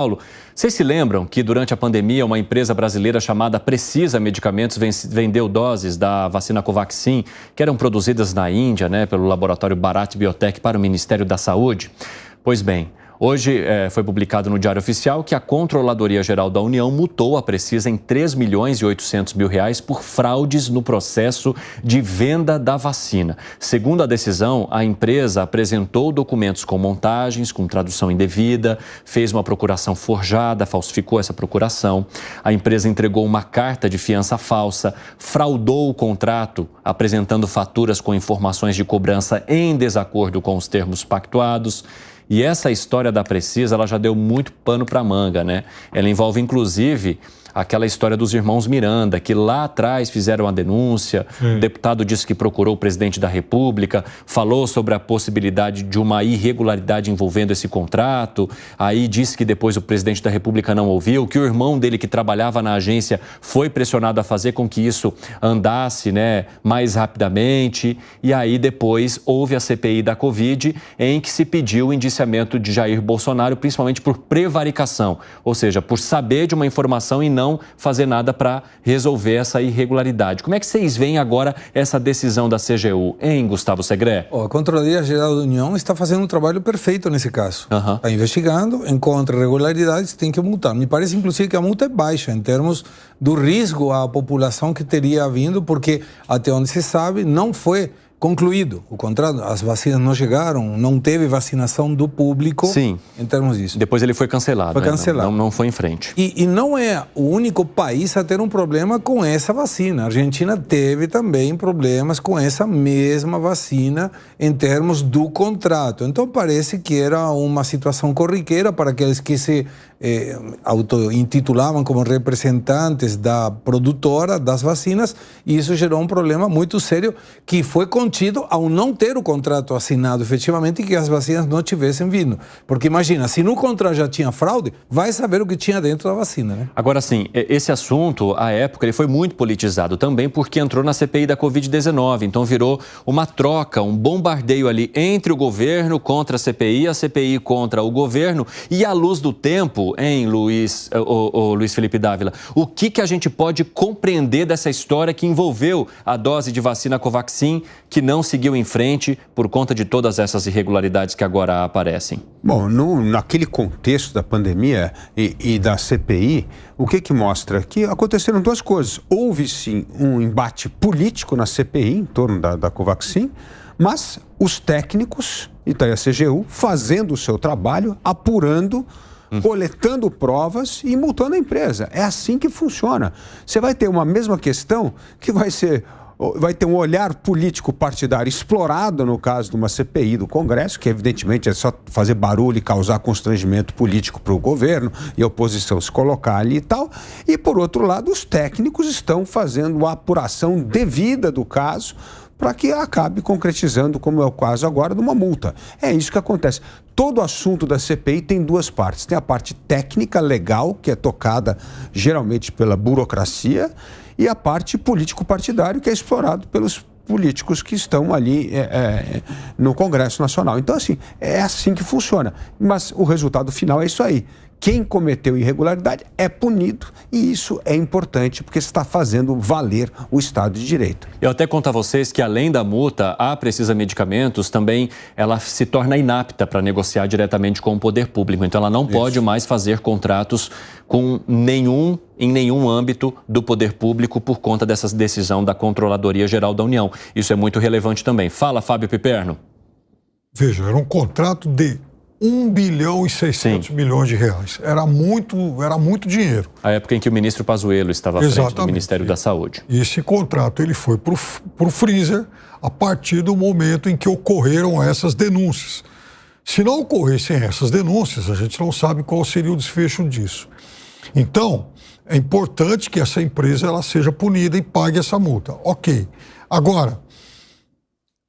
Paulo, vocês se lembram que durante a pandemia uma empresa brasileira chamada Precisa Medicamentos vendeu doses da vacina Covaxin, que eram produzidas na Índia, pelo laboratório Bharat Biotech para o Ministério da Saúde? Pois bem, hoje foi publicado no Diário Oficial que a Controladoria Geral da União multou a Precisa em R$3.800.000 por fraudes no processo de venda da vacina. Segundo a decisão, a empresa apresentou documentos com montagens, com tradução indevida, fez uma procuração forjada, falsificou essa procuração. A empresa entregou uma carta de fiança falsa, fraudou o contrato, apresentando faturas com informações de cobrança em desacordo com os termos pactuados. E essa história da Precisa, ela já deu muito pano para manga, Ela envolve, inclusive, aquela história dos irmãos Miranda, que lá atrás fizeram a denúncia. O deputado disse que procurou o presidente da República, falou sobre a possibilidade de uma irregularidade envolvendo esse contrato. Aí disse que depois o presidente da República não ouviu, que o irmão dele que trabalhava na agência foi pressionado a fazer com que isso andasse, mais rapidamente. E aí depois houve a CPI da Covid, em que se pediu o indiciamento de Jair Bolsonaro, principalmente por prevaricação, ou seja, por saber de uma informação e não fazer nada para resolver essa irregularidade. Como é que vocês veem agora essa decisão da CGU, hein, Gustavo Segré? A Controladoria Geral da União está fazendo um trabalho perfeito nesse caso. Está investigando, encontra irregularidades, tem que multar. Me parece, inclusive, que a multa é baixa em termos do risco à população que teria vindo, porque, até onde se sabe, não foi concluído o contrato, as vacinas não chegaram, não teve vacinação do público. Sim. Em termos disso. Depois ele foi cancelado. Foi cancelado. Não foi em frente. E não é o único país a ter um problema com essa vacina. A Argentina teve também problemas com essa mesma vacina em termos do contrato. Então parece que era uma situação corriqueira para aqueles que se auto-intitulavam como representantes da produtora das vacinas, e isso gerou um problema muito sério que foi contido ao não ter o contrato assinado efetivamente e que as vacinas não tivessem vindo. Porque imagina, se no contrato já tinha fraude, vai saber o que tinha dentro da vacina, Agora sim, esse assunto, à época, ele foi muito politizado também porque entrou na CPI da Covid-19, então virou uma troca, um bombardeio ali entre o governo contra a CPI contra o governo, e à luz do tempo, hein, Luiz Felipe Dávila, o que a gente pode compreender dessa história que envolveu a dose de vacina Covaxin, que não seguiu em frente por conta de todas essas irregularidades que agora aparecem? Bom, naquele contexto da pandemia e da CPI, o que mostra? Que aconteceram duas coisas. Houve, sim, um embate político na CPI em torno da Covaxin, mas os técnicos, e daí a CGU, fazendo o seu trabalho, apurando, coletando provas e multando a empresa. É assim que funciona. Você vai ter uma mesma questão que vai ter um olhar político partidário explorado no caso de uma CPI do Congresso, que evidentemente é só fazer barulho e causar constrangimento político para o governo e a oposição se colocar ali e tal. E, por outro lado, os técnicos estão fazendo a apuração devida do caso para que acabe concretizando, como é o caso agora, de uma multa. É isso que acontece. Todo assunto da CPI tem duas partes. Tem a parte técnica, legal, que é tocada geralmente pela burocracia, e a parte político-partidário, que é explorado pelos políticos que estão ali no Congresso Nacional. Então, assim, é assim que funciona. Mas o resultado final é isso aí. Quem cometeu irregularidade é punido, e isso é importante porque está fazendo valer o Estado de Direito. Eu até conto a vocês que, além da multa, a Precisa Medicamentos também ela se torna inapta para negociar diretamente com o poder público. Então, ela não pode mais fazer contratos em nenhum âmbito do poder público por conta dessa decisão da Controladoria Geral da União. Isso é muito relevante também. Fala, Fábio Piperno. Veja, era um contrato de 1.6 bilhões de reais. Era muito dinheiro. A época em que o ministro Pazuello estava à frente do Ministério da Saúde. E esse contrato ele foi para o freezer a partir do momento em que ocorreram essas denúncias. Se não ocorressem essas denúncias, a gente não sabe qual seria o desfecho disso. Então, é importante que essa empresa ela seja punida e pague essa multa. Ok. Agora,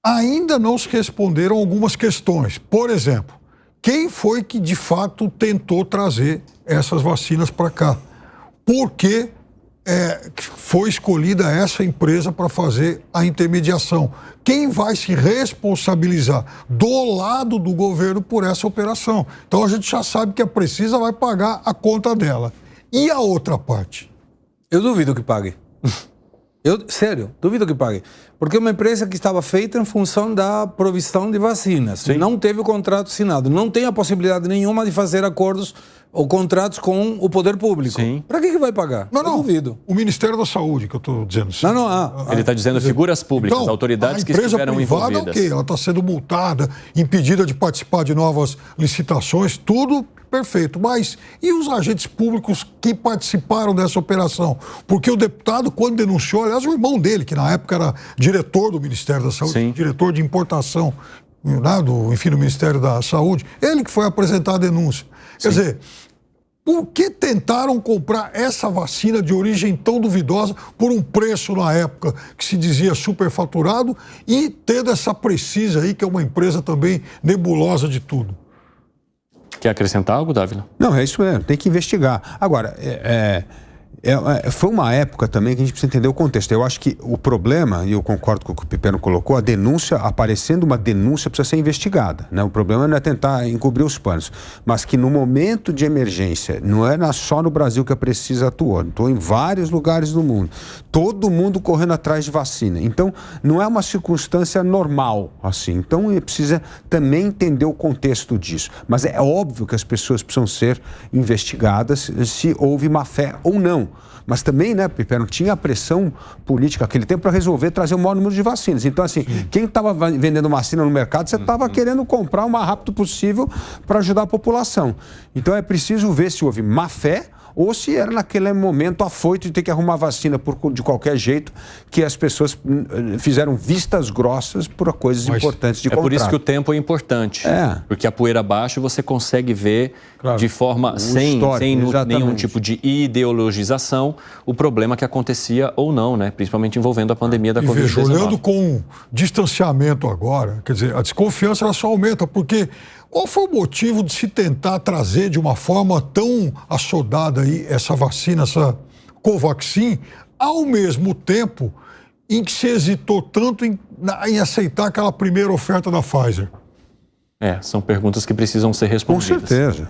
ainda não se responderam algumas questões. Por exemplo, quem foi que de fato tentou trazer essas vacinas para cá? Por que foi escolhida essa empresa para fazer a intermediação. Quem vai se responsabilizar do lado do governo por essa operação? Então a gente já sabe que a Precisa vai pagar a conta dela. E a outra parte? Eu duvido que pague. Sério, duvido que pague. Porque é uma empresa que estava feita em função da provisão de vacinas. Sim. Não teve o contrato assinado. Não tem a possibilidade nenhuma de fazer acordos ou contratos com o poder público. Para que vai pagar? Não, eu duvido. O Ministério da Saúde, que eu estou dizendo assim. Ele está dizendo figuras públicas, então, autoridades que estiveram envolvidas. A empresa privada, ela está sendo multada, impedida de participar de novas licitações, tudo perfeito. Mas e os agentes públicos que participaram dessa operação? Porque o deputado, quando denunciou, aliás, o irmão dele, que na época era diretor do Ministério da Saúde, diretor de importação, do Ministério da Saúde, ele que foi apresentar a denúncia. Quer dizer, por que tentaram comprar essa vacina de origem tão duvidosa por um preço na época que se dizia superfaturado e tendo essa Precisa aí, que é uma empresa também nebulosa de tudo? Quer acrescentar algo, Dávila? Não, é isso mesmo, tem que investigar. Agora, foi uma época também que a gente precisa entender o contexto. Eu acho que o problema, e eu concordo com o que o Pipeno colocou, a denúncia, aparecendo uma denúncia, precisa ser investigada, né? O problema não é tentar encobrir os panos, mas que no momento de emergência, não é só no Brasil que a Precisa atuou em vários lugares do mundo, todo mundo correndo atrás de vacina. Então, não é uma circunstância normal, assim. Então, precisa também entender o contexto disso. Mas é óbvio que as pessoas precisam ser investigadas se houve má fé ou não. Mas também, né, Pipeno, tinha a pressão política naquele tempo para resolver trazer o maior número de vacinas. Então, assim, quem estava vendendo vacina no mercado, você estava querendo comprar o mais rápido possível para ajudar a população. Então, é preciso ver se houve má fé ou se era naquele momento afoito de ter que arrumar vacina de qualquer jeito, que as pessoas fizeram vistas grossas por coisas importantes de contrato. É por isso que o tempo é importante, porque a poeira abaixo você consegue ver de forma sem nenhum tipo de ideologização o problema que acontecia ou não, né? Principalmente envolvendo a pandemia da Covid-19. Veja, olhando com distanciamento agora, quer dizer, a desconfiança ela só aumenta, porque qual foi o motivo de se tentar trazer de uma forma tão assodada aí essa vacina, essa Covaxin, ao mesmo tempo em que se hesitou tanto em aceitar aquela primeira oferta da Pfizer? São perguntas que precisam ser respondidas. Com certeza.